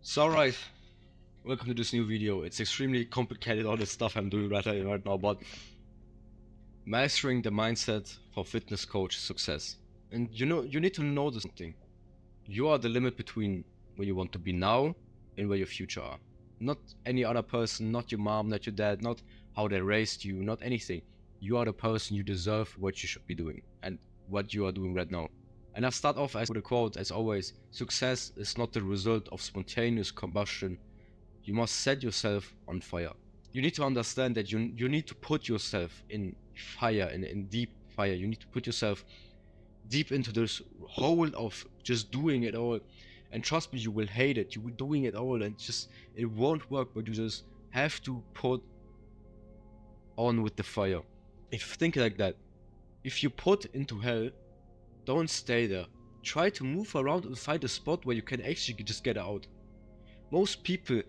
So alright, welcome to this new video. It's extremely complicated, all this stuff I'm doing right now, but mastering the mindset for fitness coach success. And you need to know this thing. You are the limit between where you want to be now and where your future are. Not any other person, not your mom, not your dad, not how they raised you, not anything. You are the person. You deserve what you should be doing and what you are doing right now. And I start off with a quote as always: success is not the result of spontaneous combustion. You must set yourself on fire. You need to understand that you need to put yourself in fire, in deep fire. You need to put yourself deep into this hole of just doing it all. And trust me, you will hate it. You will doing it all and just it won't work, but you just have to put on with the fire. If you think like that, if you put into hell, don't stay there. Try to move around and find a spot where you can actually just get out. Most people,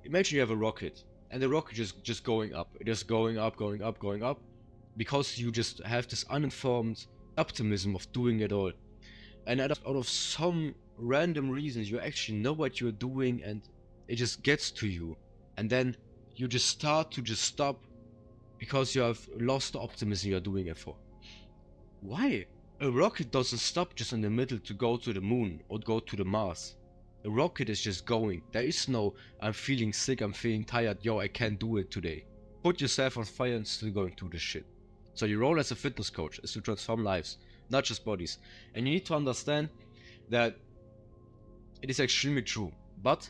imagine you have a rocket and the rocket is just going up. It is going up, going up, going up, because you just have this uninformed optimism of doing it all. And out of some random reasons, you actually know what you're doing and it just gets to you. And then you just start to just stop because you have lost the optimism you're doing it for. Why? A rocket doesn't stop just in the middle to go to the moon or go to the Mars. A rocket is just going. There is no, I'm feeling sick, I'm feeling tired, yo, I can't do it today. Put yourself on fire and still going through this shit. So your role as a fitness coach is to transform lives, not just bodies. And you need to understand that it is extremely true. But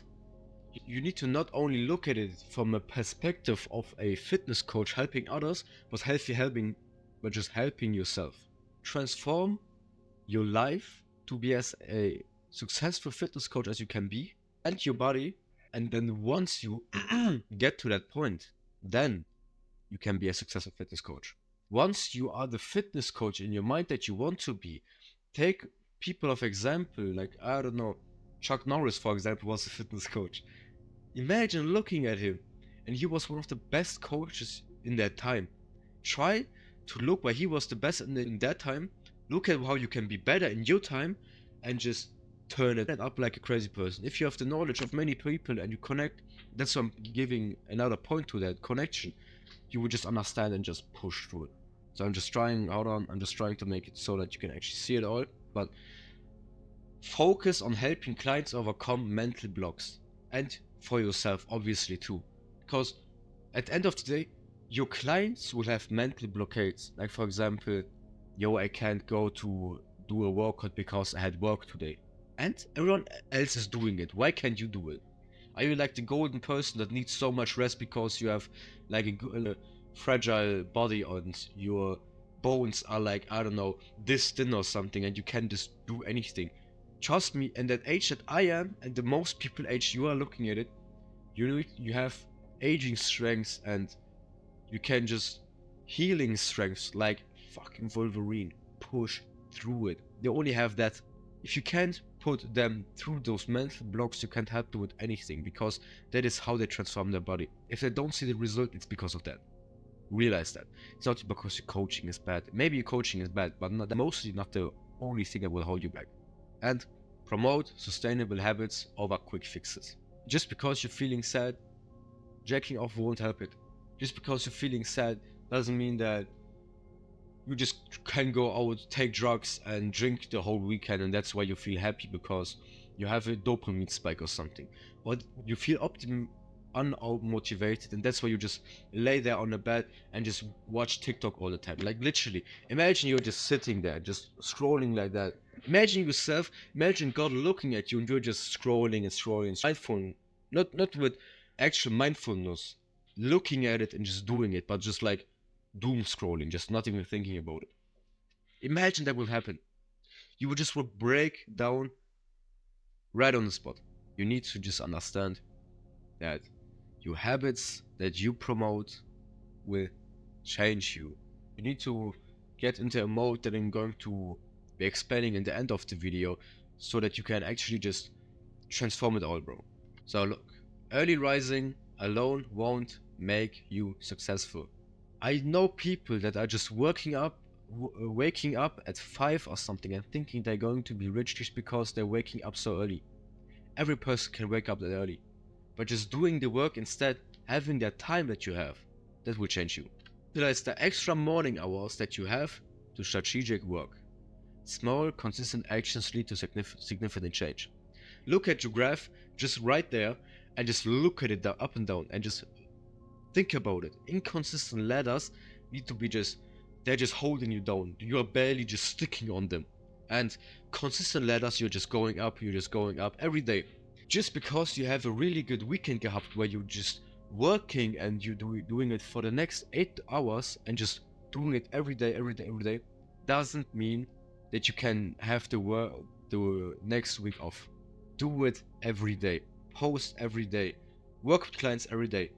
you need to not only look at it from a perspective of a fitness coach helping others, but just helping yourself. Transform your life to be as a successful fitness coach as you can be, and your body. And then once you get to that point, then you can be a successful fitness coach. Once you are the fitness coach in your mind that you want to be, take people of example, like, I don't know, Chuck Norris, for example, was a fitness coach. Imagine looking at him, and he was one of the best coaches in that time. Try to look where he was the best in that time. Look at how you can be better in your time, and just turn it up like a crazy person. If you have the knowledge of many people and you connect, that's why I'm giving another point to that connection. You would just understand and just push through it. So I'm just trying to make it so that you can actually see it all. But focus on helping clients overcome mental blocks, and for yourself obviously too, because at the end of the day, your clients will have mental blockades. Like, for example, yo, I can't go to do a workout because I had work today. And everyone else is doing it. Why can't you do it? Are you like the golden person that needs so much rest because you have like a fragile body and your bones are like, I don't know, this thin or something, and you can't just do anything? Trust me, in that age that I am, and the most people age you are looking at it, you have aging strengths, and you can just healing strengths like fucking Wolverine. Push through it. They only have that. If you can't put them through those mental blocks, you can't help them with anything, because that is how they transform their body. If they don't see the result, it's because of that. Realize that. It's not because your coaching is bad. Maybe your coaching is bad, but mostly not the only thing that will hold you back. And promote sustainable habits over quick fixes. Just because you're feeling sad, jacking off won't help it. Just because you're feeling sad doesn't mean that you just can go out, take drugs and drink the whole weekend, and that's why you feel happy because you have a dopamine spike or something. Or you feel unmotivated, and that's why you just lay there on the bed and just watch TikTok all the time. Like, literally, imagine you're just sitting there, just scrolling like that. Imagine God looking at you and you're just scrolling and scrolling. Mindful, not with actual mindfulness, looking at it and just doing it, but just like doom scrolling, just not even thinking about it. Imagine that will happen. You would just break down right on the spot. You need to just understand that your habits that you promote will change you. You need to get into a mode that I'm going to be explaining in the end of the video, so that you can actually just transform it all, bro. So look, early rising alone won't make you successful. I know people that are just waking up at 5 or something and thinking they're going to be rich just because they're waking up so early. Every person can wake up that early. But just doing the work instead, having that time that you have, that will change you. Utilize the extra morning hours that you have to strategic work. Small, consistent actions lead to significant change. Look at your graph just right there and just look at it up and down and just think about it. Inconsistent ladders need to be they're just holding you down. You're barely just sticking on them. And consistent ladders, you're just going up every day. Just because you have a really good weekend gehabt where you're just working and you're doing it for the next 8 hours and just doing it every day, doesn't mean that you can have the next week off. Do it every day. Post every day. Work with clients every day.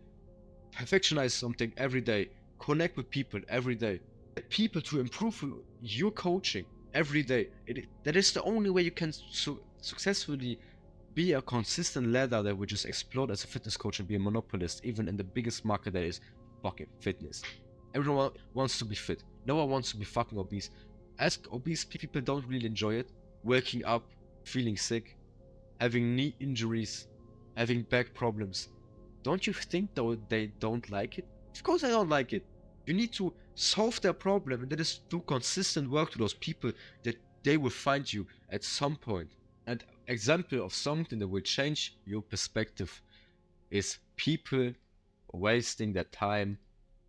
Perfectionize something every day. Connect with people every day. Get people to improve your coaching every day. That is the only way you can successfully be a consistent ladder that will just explode as a fitness coach and be a monopolist, even in the biggest market that is fucking fitness. Everyone wants to be fit. No one wants to be fucking obese. As obese people don't really enjoy it. Waking up, feeling sick, having knee injuries, having back problems. Don't you think though they don't like it? Of course they don't like it. You need to solve their problem, and that is do consistent work to those people that they will find you at some point. An example of something that will change your perspective is people wasting their time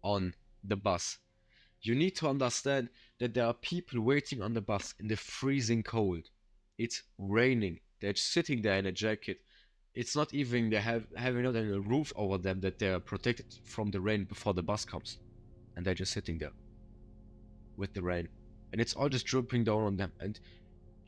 on the bus. You need to understand that there are people waiting on the bus in the freezing cold. It's raining. They're sitting there in a jacket. It's not even they having not even a roof over them that they're protected from the rain before the bus comes. And they're just sitting there with the rain. And it's all just dripping down on them. And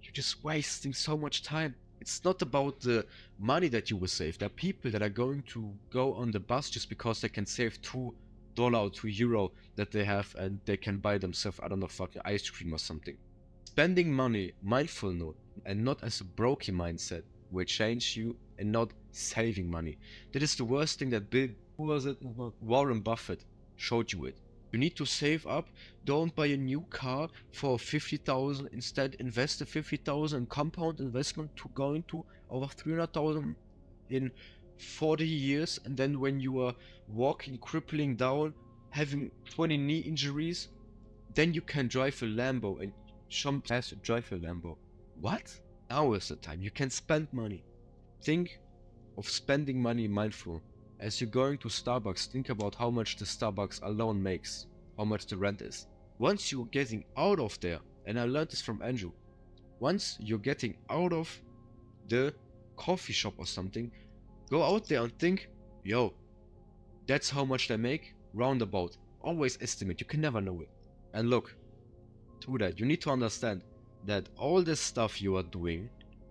you're just wasting so much time. It's not about the money that you will save. There are people that are going to go on the bus just because they can save $2 or €2 that they have and they can buy themselves, I don't know, fucking ice cream or something. Spending money mindful note and not as a brokey mindset will change you and not saving money. That is the worst thing that Warren Buffett showed you it. You need to save up. Don't buy a new car for 50,000. Instead, invest the 50,000 in compound investment to going to over 300,000 in 40 years. And then when you are walking, crippling down, having 20 knee injuries, then you can drive a Lambo and some has to drive a Lambo. What? Now is the time. You can spend money. Think of spending money mindful. As you're going to Starbucks, think about how much the Starbucks alone makes, how much the rent is. Once you're getting out of there, and I learned this from Andrew, once you're getting out of the coffee shop or something, go out there and think, yo, that's how much they make, roundabout. Always estimate, you can never know it. And look, to that, you need to understand that all this stuff you are doing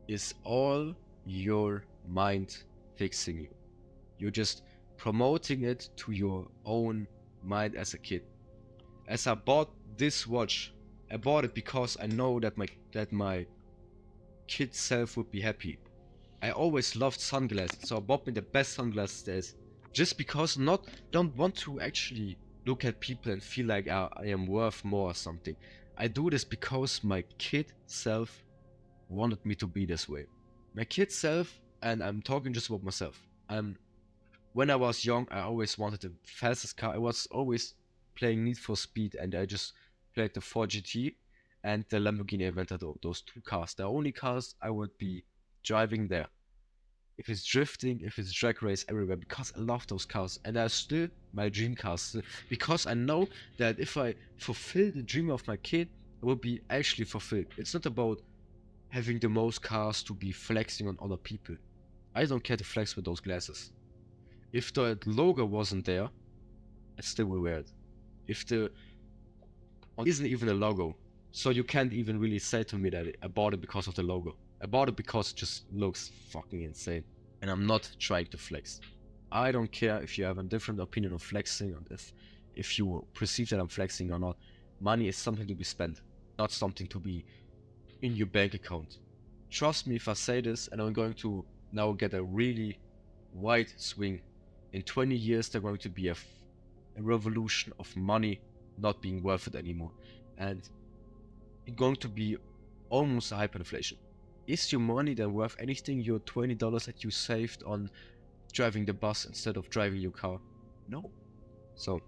is all your mind fixing you. You're just promoting it to your own mind as a kid. As I bought this watch, I bought it because I know that my kid self would be happy. I always loved sunglasses, so I bought me the best sunglasses there is. Just because don't want to actually look at people and feel like I am worth more or something. I do this because my kid self wanted me to be this way. My kid self, and I'm talking just about myself. When I was young, I always wanted the fastest car. I was always playing Need for Speed, and I just played the 4GT and the Lamborghini Aventador. Those two cars, the only cars I would be driving there. If it's drifting, if it's drag race, everywhere, because I love those cars, and they're still my dream cars. Because I know that if I fulfill the dream of my kid, it will be actually fulfilled. It's not about having the most cars to be flexing on other people. I don't care to flex with those glasses. If the logo wasn't there, I still will wear it. If the isn't even a logo, so you can't even really say to me that I bought it because of the logo. I bought it because it just looks fucking insane, and I'm not trying to flex. I don't care if you have a different opinion of flexing, or if you perceive that I'm flexing or not. Money is something to be spent, not something to be in your bank account. Trust me if I say this, and I'm going to now get a really wide swing. In 20 years, there's going to be a revolution of money not being worth it anymore. And it's going to be almost a hyperinflation. Is your money then worth anything? Your $20 that you saved on driving the bus instead of driving your car? No. So,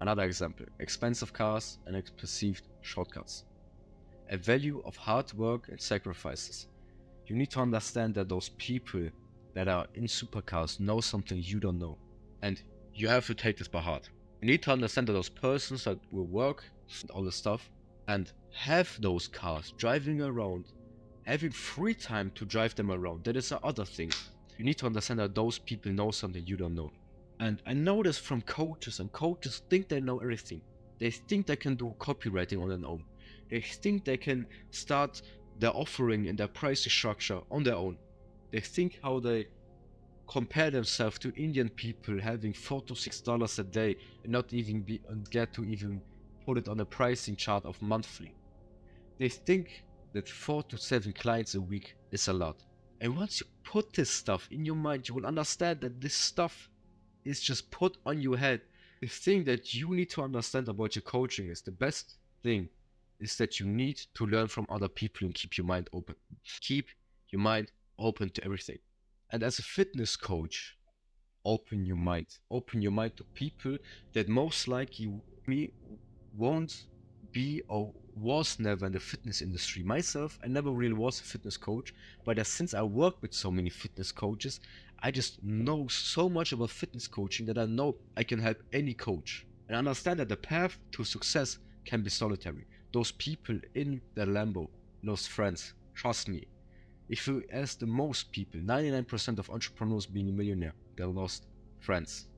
another example, expensive cars and perceived shortcuts. A value of hard work and sacrifices. You need to understand that those people that are in supercars know something you don't know. And you have to take this by heart. You need to understand that those persons that will work and all this stuff and have those cars driving around, having free time to drive them around. That is the other thing. You need to understand that those people know something you don't know. And I know this from coaches, and coaches think they know everything. They think they can do copywriting on their own. They think they can start their offering and their pricing structure on their own. They think how they compare themselves to Indian people having $4 to $6 a day and not even get to even put it on a pricing chart of monthly. They think that 4 to 7 clients a week is a lot. And once you put this stuff in your mind, you will understand that this stuff is just put on your head. The thing that you need to understand about your coaching is the best thing is that you need to learn from other people and keep your mind open. Keep your mind open to everything. And as a fitness coach, open your mind. Open your mind to people that most likely won't be or was never in the fitness industry. Myself, I never really was a fitness coach, but since I work with so many fitness coaches, I just know so much about fitness coaching that I know I can help any coach. And I understand that the path to success can be solitary. Those people in their Lambo lost friends. Trust me. If you ask the most people, 99% of entrepreneurs being a millionaire, they lost friends.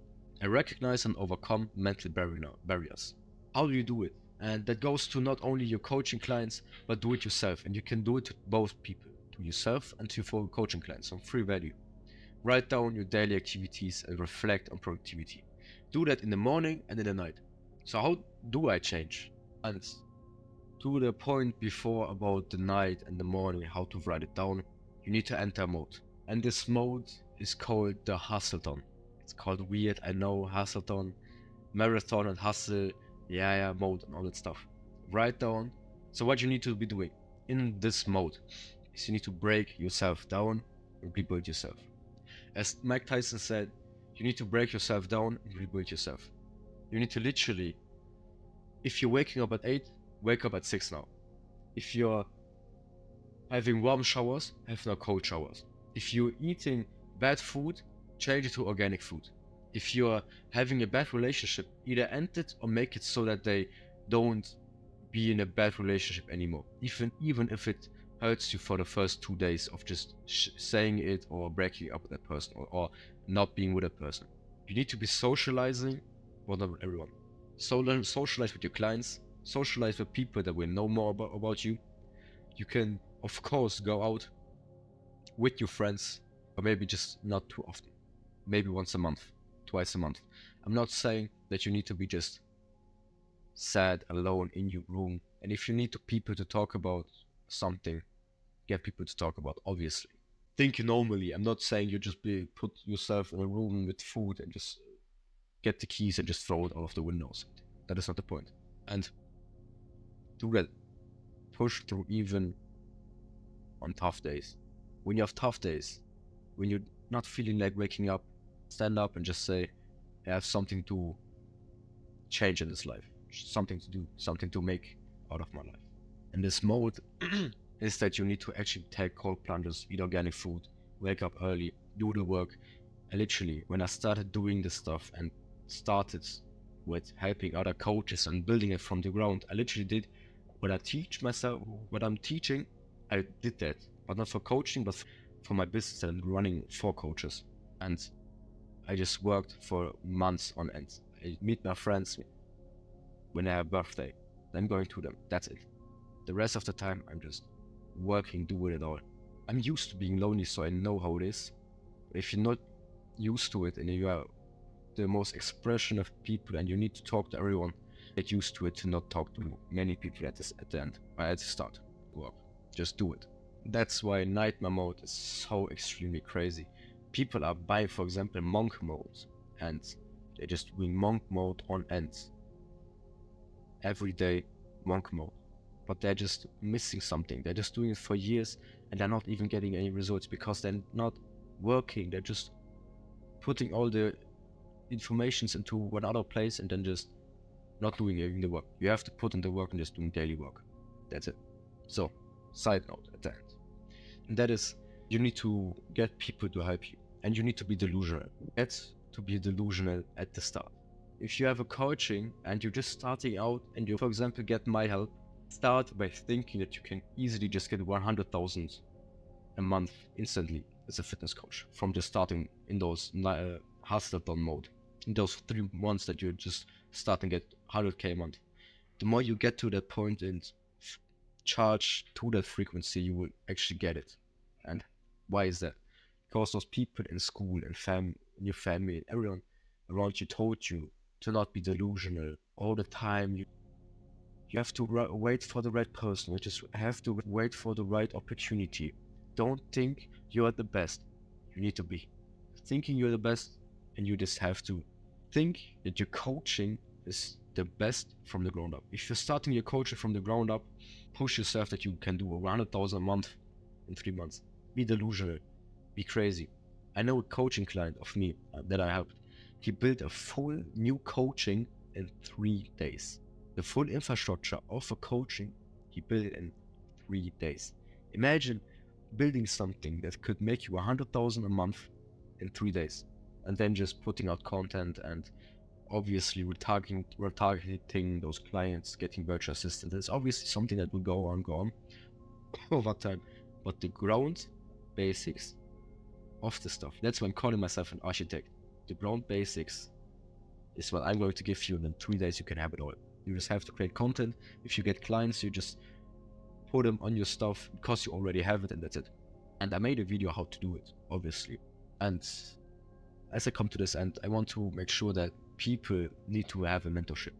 I recognize and overcome mental barriers. How do you do it? And that goes to not only your coaching clients, but do it yourself. And you can do it to both people, to yourself and to your coaching clients on free value. Write down your daily activities and reflect on productivity. Do that in the morning and in the night. So how do I change? And to the point before about the night and the morning, how to write it down, you need to enter mode. And this mode is called the hustleton. It's called weird, I know, hustleton, marathon and hustle, yeah, mode and all that stuff. Write down. So what you need to be doing in this mode is you need to break yourself down and rebuild yourself. As Mike Tyson said, you need to break yourself down and rebuild yourself. You need to literally, if you're waking up at 8, wake up at 6 now. If you're having warm showers, have now cold showers. If you're eating bad food, change it to organic food. If you're having a bad relationship, either end it or make it so that they don't be in a bad relationship anymore. Even if it hurts you for the first 2 days of just saying it or breaking up with that person or not being with that person. You need to be socializing, well, not with everyone. Socialize with your clients, socialize with people that will know more about you. You can, of course, go out with your friends, but maybe just not too often. Maybe once a month, twice a month. I'm not saying that you need to be just sad, alone in your room. And if you need people to talk about something, get people to talk about, obviously. Think normally. I'm not saying you just put yourself in a room with food and just get the keys and just throw it out of the windows. That is not the point. And do that. Push through even on tough days. When you have tough days, when you're not feeling like waking up, stand up and just say, I have something to change in this life, something to do, something to make out of my life. And this mode is that you need to actually take cold plunges, eat organic food, wake up early, do the work. And literally, when I started doing this stuff and started with helping other coaches and building it from the ground, I literally did what I teach myself, what I'm teaching, I did that. But not for coaching, but for my business and running for coaches. And I just worked for months on end. I meet my friends when I have a birthday, then going to them. That's it. The rest of the time, I'm just working, doing it all. I'm used to being lonely, so I know how it is. If you're not used to it and you are the most expression of people and you need to talk to everyone, get used to it to not talk to many people at the end or at the start. Work. Just do it. That's why nightmare mode is so extremely crazy. People are buying, for example, monk mode, and they're just doing monk mode on end. Every day, monk mode. But they're just missing something. They're just doing it for years, and they're not even getting any results because they're not working. They're just putting all the informations into one other place and then just not doing even the work. You have to put in the work and just doing daily work. That's it. So, side note at the end. And that is, you need to get people to help you. And you need to be delusional. Get to be delusional at the start. If you have a coaching and you're just starting out and you, for example, get my help, start by thinking that you can easily just get 100,000 a month instantly as a fitness coach from just starting in those hustle down mode. In those 3 months that you're just starting at 100k a month. The more you get to that point and charge to that frequency, you will actually get it. And why is that? Because those people in school and your family and everyone around you told you to not be delusional all the time. You have to wait for the right person. You just have to wait for the right opportunity. Don't think you're the best. You need to be thinking you're the best, and you just have to think that your coaching is the best from the ground up. If you're starting your coaching from the ground up, push yourself that you can do 100,000 a month in 3 months. Be delusional. Be crazy. I know a coaching client of me that I helped. He built a full new coaching in 3 days. The full infrastructure of a coaching, he built it in 3 days. Imagine building something that could make you 100,000 a month in 3 days, and then just putting out content and obviously retargeting those clients, getting virtual assistants. It's obviously something that will go on over time. But the ground basics of the stuff, that's why I'm calling myself an architect. The ground basics is what I'm going to give you, and in 3 days you can have it all. You just have to create content. If you get clients, you just put them on your stuff because you already have it, and that's it. And I made a video how to do it, obviously. And as I come to this end, I want to make sure that people need to have a mentorship.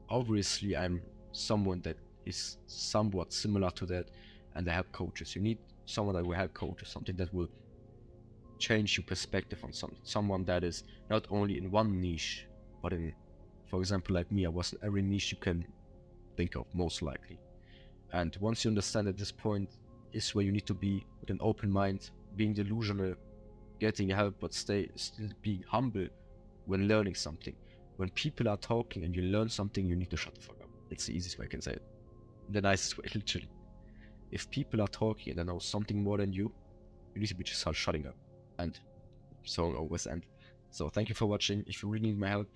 Obviously, I'm someone that is somewhat similar to that, and I have coaches. You need someone that will help coaches, something that will change your perspective on something. Someone that is not only in one niche, but in, for example, like me, I was in every niche you can think of, most likely. And once you understand at this point is where you need to be, with an open mind, being delusional, getting help, but still being humble when learning something. When people are talking and you learn something, you need to shut the fuck up. It's the easiest way I can say it. The nicest way, literally. If people are talking and they know something more than you need to be just start shutting up. And so on always end. So thank you for watching. If you really need my help,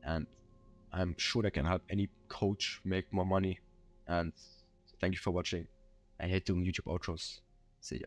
and I'm sure I can help any coach make more money. And thank you for watching. I hate doing YouTube outros. See ya.